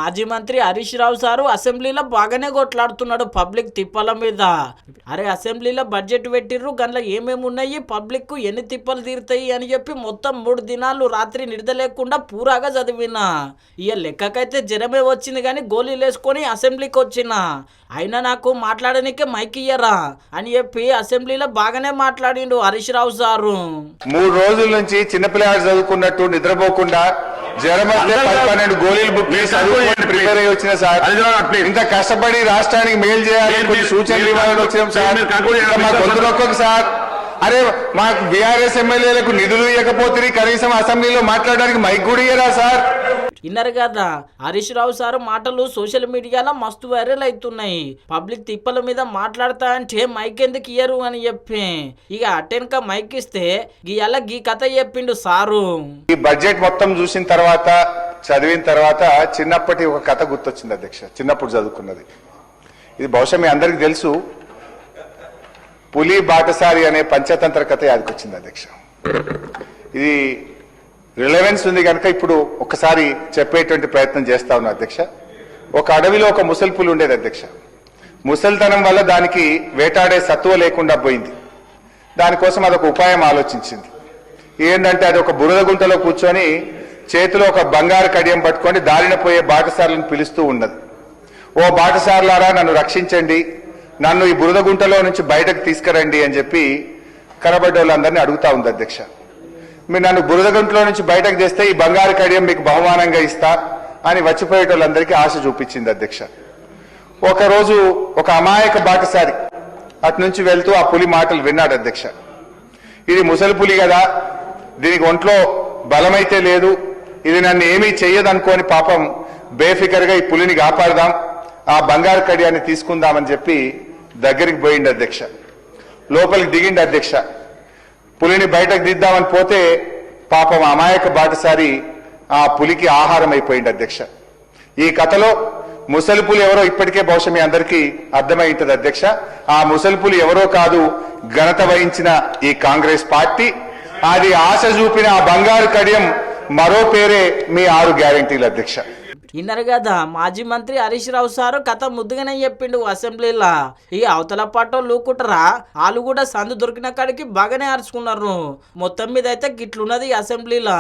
మాజీ మంత్రి హరీష్ రావు సారు అసెంబ్లీలో బాగానే కొట్లాడుతున్నాడు పబ్లిక్ తిప్పల మీద. అరే అసెంబ్లీలో బడ్జెట్ పెట్టిర్రు, గంట్లో ఏమేమి ఉన్నాయి, పబ్లిక్ కు ఎన్ని తిప్పలు తీరుతాయి అని చెప్పి మొత్తం 3 దినాలు రాత్రి నిద్ర లేకుండా పూరాగా చదివినా. ఇక లెక్కకైతే జ్వరమే వచ్చింది కానీ గోళీలు వేసుకొని అసెంబ్లీకి వచ్చిన. అయినా నాకు మాట్లాడనికే మైక్ ఇయ్యరా అని చెప్పి అసెంబ్లీలో బాగానే మాట్లాడిండు హరీష్ రావు సారు. 3 రోజుల నుంచి చిన్నపిల్లలు చదువుకున్నట్టు నిద్రపోకుండా జ్వరం వస్తే 12 గోళీలు బుక్ చేసి ప్రిపేర్ అయ్యి వచ్చిన సార్. ఇంత కష్టపడి రాష్ట్రానికి మేలు చేయాలి, కొన్ని సూచనలు ఇవ్వాలని వచ్చినాం సార్. మా గొంతు నొక్కకు సార్. అరే మాకు బీఆర్ఎస్ ఎమ్మెల్యేలకు నిధులు ఇవ్వకపోతే కనీసం అసెంబ్లీలో మాట్లాడడానికి మైక్ కూడా ఇయ్యరా సార్. విన్నారు కదా హరీష్ రావు సార్ మాటలు సోషల్ మీడియాలో మస్తు వైరల్ అవుతున్నాయి. పబ్లిక్ తిప్పల మీద మాట్లాడతా అంటే మైక్ ఎందుకు ఇయ్యరు అని చెప్పి ఇక అటెనక మైక్ ఇస్తే గీయాల గీ కథ చెప్పిండు సారు. ఈ బడ్జెట్ మొత్తం చూసిన తర్వాత చదివిన తర్వాత చిన్నప్పటి ఒక కథ గుర్తొచ్చింది అధ్యక్ష. చిన్నప్పుడు చదువుకున్నది ఇది బహుశా మీ అందరికి తెలుసు. పులి బాటసారి అనే పంచతంత్ర కథ యాదకొచ్చింది అధ్యక్ష. ఇది రిలవెన్స్ ఉంది కనుక ఇప్పుడు ఒకసారి చెప్పేటువంటి ప్రయత్నం చేస్తా ఉన్నా అధ్యక్ష. ఒక అడవిలో ఒక ముసలి పులి ఉండేది అధ్యక్ష. ముసలితనం వల్ల దానికి వేటాడే సత్తువ లేకుండా పోయింది. దానికోసం అదొక ఉపాయం ఆలోచించింది. ఏంటంటే అది ఒక బురద గుంటలో కూర్చొని చేతిలో ఒక బంగారు కడియం పట్టుకొని దారిన పోయే బాటసారులను పిలుస్తూ ఉన్నది. ఓ బాటసారులారా నన్ను రక్షించండి, నన్ను ఈ బురద గుంటలో నుంచి బయటకు తీసుకురండి అని చెప్పి కనబడ్డ వాళ్ళందరినీ అడుగుతా ఉంది అధ్యక్ష. మీరు నన్ను బురద గుంటలో నుంచి బయటకు తెస్తే ఈ బంగారు కడియం మీకు బహుమానంగా ఇస్తా అని వచ్చిపోయేటోళ్ళందరికీ ఆశ చూపించింది అధ్యక్ష. ఒకరోజు ఒక అమాయక బాటసారి అటు నుంచి వెళ్తూ ఆ పులి మాటలు విన్నాడు అధ్యక్ష. ఇది ముసలి పులి కదా, దీనికి ఒంట్లో బలమైతే లేదు, ఇది నన్ను ఏమీ చెయ్యదనుకోని పాపం బేఫికర్గా ఈ పులిని కాపాడదాం, ఆ బంగారు కడియాన్ని తీసుకుందామని చెప్పి దగ్గరికి పోయిండు అధ్యక్ష. లోపలికి దిగిండు అధ్యక్ష. పులిని బయటకు దిద్దామని పోతే పాపం అమాయక బాటసారి ఆ పులికి ఆహారం అయిపోయింది అధ్యక్ష. ఈ కథలో ముసలి పులి ఎవరో ఇప్పటికే బహుశా మీ అందరికీ అర్థమై ఉంటుంది అధ్యక్ష. ఆ ముసలి పులి ఎవరో కాదు, ఘనత వహించిన ఈ కాంగ్రెస్ పార్టీ. అది ఆశ చూపిన ఆ బంగారు కడియం మరో పేరే మీ 6 గ్యారెంటీలు అధ్యక్ష. విన్నారు కదా మాజీ మంత్రి హరీష్ రావు సారు కథ ముద్దుగానే చెప్పిండు అసెంబ్లీలో. ఇక అవతల పాటో లూకుటరా వాళ్ళు కూడా సందు దొరికిన కాడికి బాగానే అరుచుకున్నారు. మొత్తం మీద అయితే గిట్లున్నది అసెంబ్లీలో.